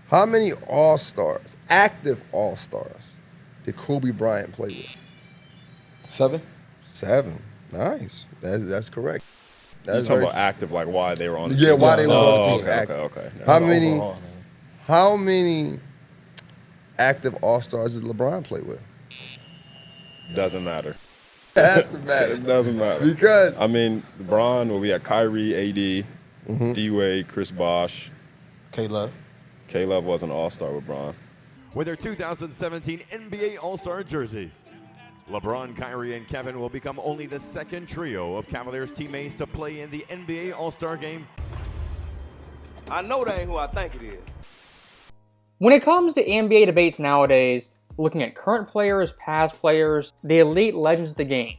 How many All-Stars, active All-Stars, did Kobe Bryant play with? 7. 7. Nice. That's correct. You're talking about active, like why they were on the Yeah, team? why they was on the team. Okay, active. okay. How many active All-Stars did LeBron play with? Doesn't matter. It has to matter. It doesn't matter. Because I mean, LeBron, well, we had Kyrie, AD, D-Wade, Chris Bosh. K-Love. K-Love was an all-star with Bron. With their 2017 NBA All-Star jerseys, LeBron, Kyrie, and Kevin will become only the second trio of Cavaliers teammates to play in the NBA All-Star game. I know that ain't who I think it is. When it comes to NBA debates nowadays, looking at current players, past players, the elite legends of the game,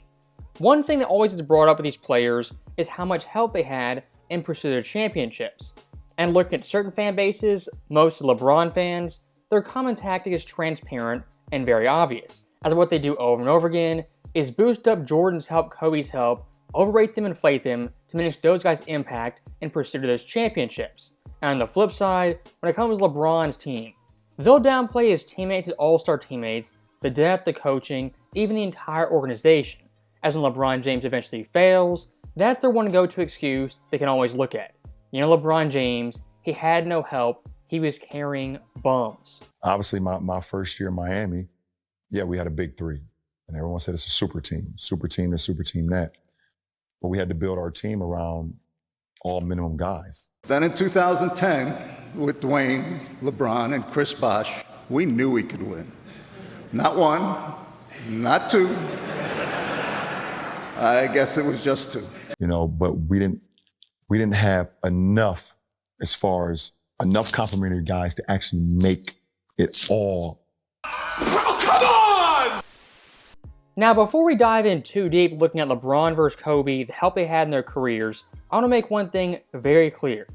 one thing that always is brought up with these players is how much help they had in pursuit of championships. And looking at certain fan bases, most LeBron fans, their common tactic is transparent and very obvious, as what they do over and over again is boost up Jordan's help, Kobe's help, overrate them, inflate them, to diminish those guys' impact in pursuit of those championships. And on the flip side, when it comes to LeBron's team, they'll downplay his teammates, his all-star teammates, the depth, the coaching, even the entire organization. As when LeBron James eventually fails, that's their one go-to excuse they can always look at. You know, LeBron James, he had no help, he was carrying bums. Obviously, my first year in Miami, yeah, we had a big three. And everyone said it's a super team this, super team that. But we had to build our team around all minimum guys. Then in 2010, with Dwayne, LeBron, and Chris Bosh, we knew we could win. Not one, not two. I guess it was just 2. You know, but we didn't have enough as far as enough complementary guys to actually make it all. Oh, come on! Now, before we dive in too deep looking at LeBron versus Kobe, the help they had in their careers, I want to make one thing very clear.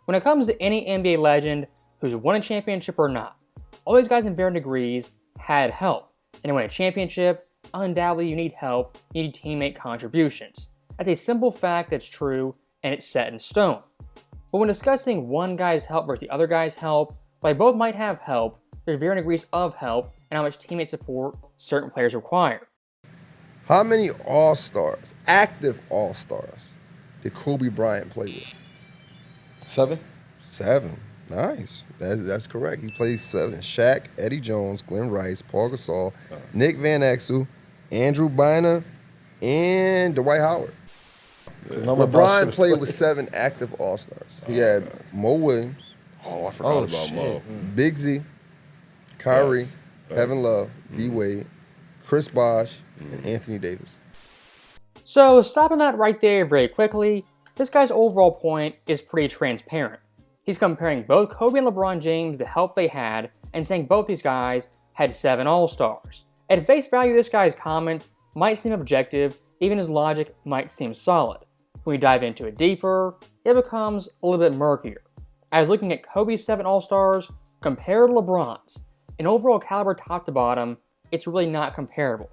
When it comes to any NBA legend who's won a championship or not, all these guys in varying degrees had help. And to win a championship, undoubtedly you need help, you need teammate contributions. That's a simple fact that's true, and it's set in stone. But when discussing one guy's help versus the other guy's help, while they both might have help, there's varying degrees of help and how much teammate support certain players require. how many All-Stars, active All-Stars, did Kobe Bryant play with? 7. 7. Nice. That's correct. He played 7. Shaq, Eddie Jones, Glenn Rice, Paul Gasol, Nick Van Exel, Andrew Bynum, and Dwight Howard. LeBron played with 7 active All-Stars. He had Mo Williams. Oh, I forgot about Mo. Big Z, Kyrie, Kevin Love, D-Wade, Chris Bosh, and Anthony Davis. So stopping that right there very quickly, this guy's overall point is pretty transparent. He's comparing both Kobe and LeBron James, the help they had, and saying both these guys had 7 All-Stars. At face value, this guy's comments might seem objective, even his logic might seem solid. When we dive into it deeper, it becomes a little bit murkier. As looking at Kobe's 7 All-Stars compared to LeBron's, in overall caliber top to bottom, it's really not comparable.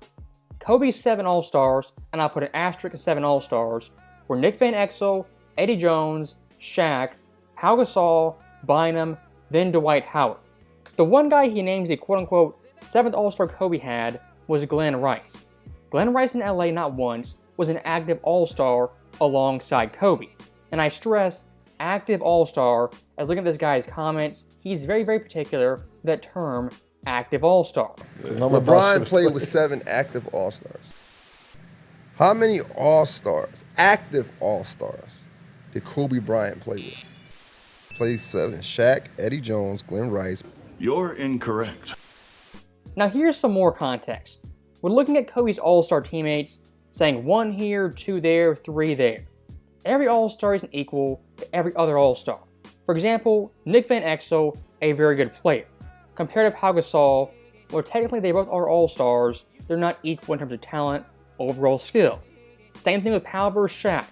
Kobe's 7 All-Stars, and I'll put an asterisk to 7 All-Stars, were Nick Van Exel, Eddie Jones, Shaq, Pau Gasol, Bynum, then Dwight Howard. The one guy he names the quote-unquote 7th All-Star Kobe had was Glenn Rice. Glenn Rice in LA not once was an active All-Star alongside Kobe. And I stress active All-Star, as looking at this guy's comments, he's very, very particular with that term, active All-Star. LeBron played with 7 active All-Stars. How many All-Stars, active All-Stars, did Kobe Bryant play with? Played 7. Shaq, Eddie Jones, Glenn Rice. You're incorrect. Now here's some more context. When looking at Kobe's All-Star teammates, saying 1 here, 2 there, 3 there. Every All-Star isn't equal to every other All-Star. For example, Nick Van Exel, a very good player. Compared to Pau Gasol, well technically they both are All-Stars, they're not equal in terms of talent, overall skill. Same thing with Pau versus Shaq.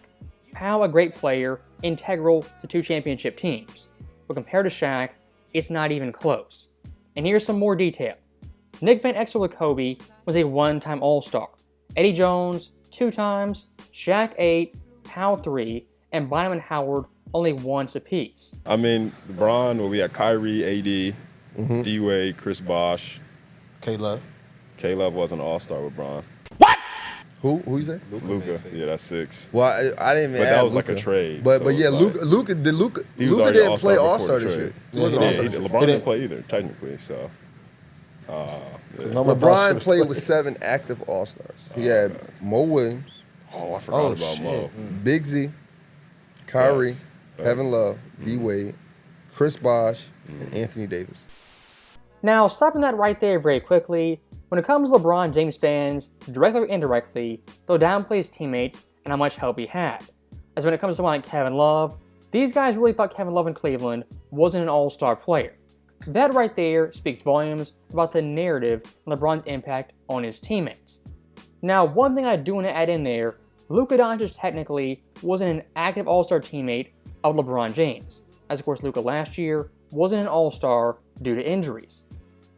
Pau a great player, integral to 2 championship teams. But compared to Shaq, it's not even close. And here's some more detail. Nick Van Exel with Kobe was a 1-time All-Star. Eddie Jones, 2 times, Shaq 8, Pau 3, and Bynum and Howard only once apiece. I mean, LeBron, well, we had Kyrie, AD, D-Wade, Chris Bosh. K-Love. K-Love wasn't an all-star with Bron. Who you say? Luka, yeah, that's 6. Well, I didn't even. But add that was Luka. like a trade. But so yeah, it's like, Luka he was already didn't all-star play before All Star the this trade. year. He Yeah, wasn't he All Star did. this year. LeBron didn't play either, technically. So, LeBron played with 7 active All Stars. He had Mo Williams, I forgot about Mo. Big Z, Kyrie, Facts. Kevin Love, D Wade, Chris Bosh, and Anthony Davis. Now, stopping that right there very quickly, when it comes to LeBron James fans, directly or indirectly, they'll downplay his teammates and how much help he had. As when it comes to someone like Kevin Love, these guys really thought Kevin Love in Cleveland wasn't an all-star player. That right there speaks volumes about the narrative and LeBron's impact on his teammates. Now, one thing I do want to add in there, Luka Doncic technically wasn't an active all-star teammate of LeBron James, as of course Luka last year wasn't an all-star due to injuries.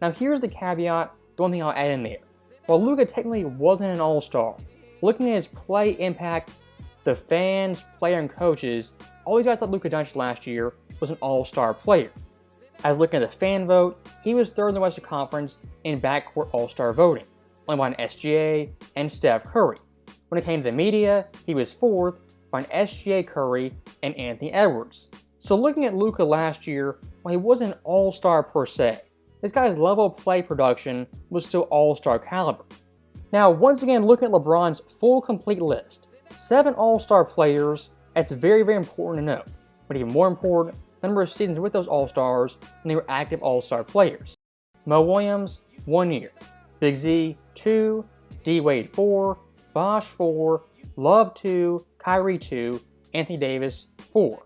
Now here's the caveat, the one thing I'll add in there. While Luka technically wasn't an all-star, looking at his play impact, the fans, player, and coaches, all these guys thought Luka Doncic last year was an all-star player. As looking at the fan vote, he was 3rd in the Western Conference in backcourt all-star voting, only behind SGA and Steph Curry. When it came to the media, he was 4th behind SGA, Curry, and Anthony Edwards. So looking at Luka last year, while he wasn't an all-star per se, this guy's level of play production was still all-star caliber. Now, once again, looking at LeBron's full complete list, 7 all-star players, that's very, very important to note. But even more important, the number of seasons with those all-stars when they were active all-star players. Mo Williams, 1 year. Big Z, 2. D-Wade, 4. Bosh, 4. Love, 2. Kyrie, 2. Anthony Davis, 4.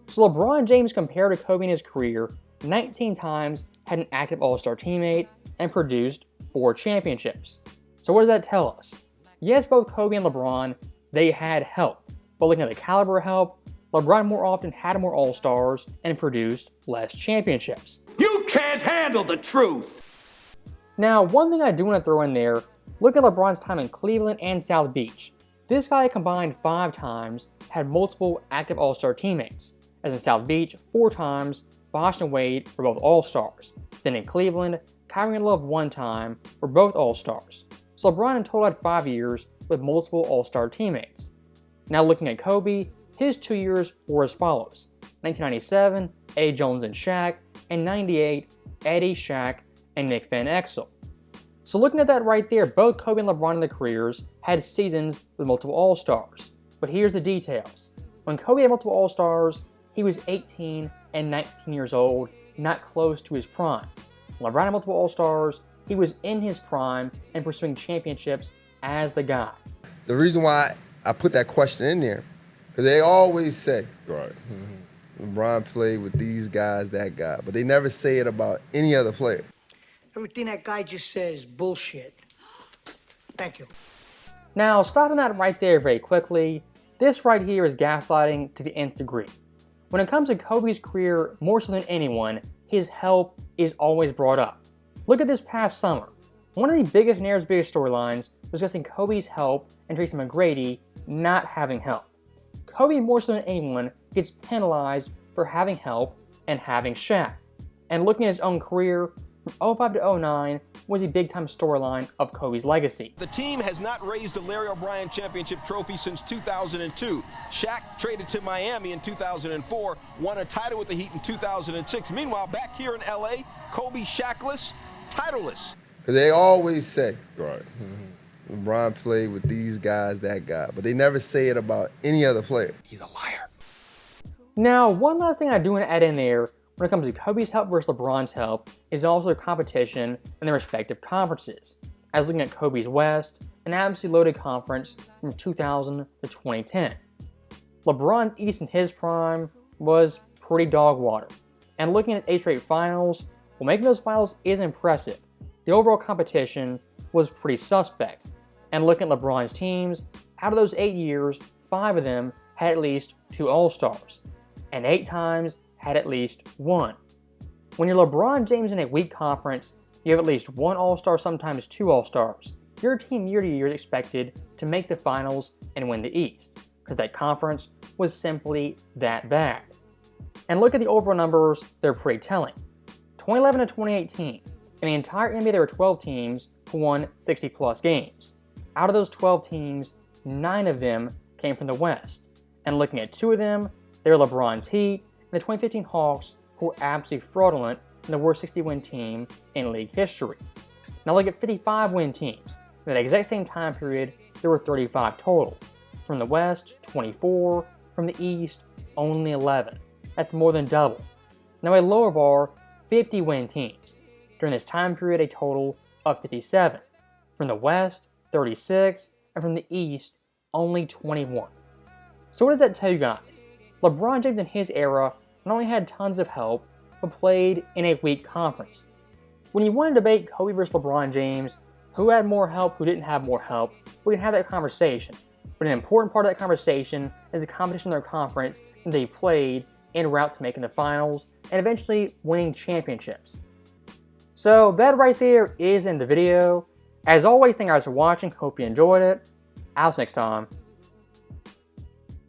So LeBron James, compared to Kobe in his career, 19 times had an active all-star teammate and produced 4 championships. So what does that tell us? Yes, both Kobe and LeBron, they had help. But looking at the caliber of help, LeBron more often had more all-stars and produced less championships. You can't handle the truth! Now, one thing I do want to throw in there, look at LeBron's time in Cleveland and South Beach. This guy combined 5 times had multiple active all-star teammates. As in South Beach, 4 times, Bosh and Wade were both all-stars. Then in Cleveland, Kyrie and Love 1 time were both all-stars. So LeBron in total had 5 years with multiple all-star teammates. Now looking at Kobe, his 2 years were as follows. 1997, Eddie Jones and Shaq, and 98, Eddie, Shaq, and Nick Van Exel. So looking at that right there, both Kobe and LeBron in their careers had seasons with multiple all-stars. But here's the details. When Kobe had multiple all-stars, he was 18 and 19 years old, not close to his prime. When LeBron had multiple all-stars, he was in his prime and pursuing championships as the guy. The reason why I put that question in there, because they always say, Right. LeBron played with these guys, that guy, but they never say it about any other player. Everything that guy just said is bullshit. Thank you. Now, stopping that right there very quickly, this right here is gaslighting to the nth degree. When it comes to Kobe's career, more so than anyone, his help is always brought up. Look at this past summer. One of the biggest narratives, biggest storylines was discussing Kobe's help and Tracy McGrady not having help. Kobe, more so than anyone, gets penalized for having help and having Shaq. And looking at his own career, from 05 to 09 was a big-time storyline of Kobe's legacy. The team has not raised a Larry O'Brien championship trophy since 2002. Shaq traded to Miami in 2004, won a title with the Heat in 2006. Meanwhile, back here in LA, Kobe Shaqless, titleless. Because they always say, Right. LeBron played with these guys, that guy, but they never say it about any other player. He's a liar. Now, one last thing I do want to add in there when it comes to Kobe's help versus LeBron's help is also their competition in their respective conferences. As looking at Kobe's West, an absolutely loaded conference from 2000 to 2010. LeBron's East in his prime was pretty dog water. And looking at 8 straight finals, well, making those finals is impressive. The overall competition was pretty suspect. And looking at LeBron's teams, out of those 8 years, 5 of them had at least 2 All-Stars. And 8 times had at least 1. When you're LeBron James in a weak conference, you have at least 1 All-Star, sometimes 2 All-Stars. Your team year to year is expected to make the finals and win the East, because that conference was simply that bad. And look at the overall numbers, they're pretty telling. 2011 to 2018, in the entire NBA there were 12 teams who won 60 plus games. Out of those 12 teams, 9 of them came from the West. And looking at 2 of them, they were LeBron's Heat and the 2015 Hawks, who were absolutely fraudulent and the worst 60-win team in league history. Now look at 55-win teams. In the exact same time period, there were 35 total. From the West, 24. From the East, only 11. That's more than double. Now a lower bar, 50-win teams. During this time period, a total of 57. From the West, 36. And from the East, only 21. So what does that tell you guys? LeBron James in his era not only had tons of help, but played in a weak conference. When you want to debate Kobe versus LeBron James, who had more help, who didn't have more help, we can have that conversation. But an important part of that conversation is the competition in their conference that they played en route to making the finals and eventually winning championships. So that right there is in the video. As always, thank you guys for watching. Hope you enjoyed it. I'll see you next time.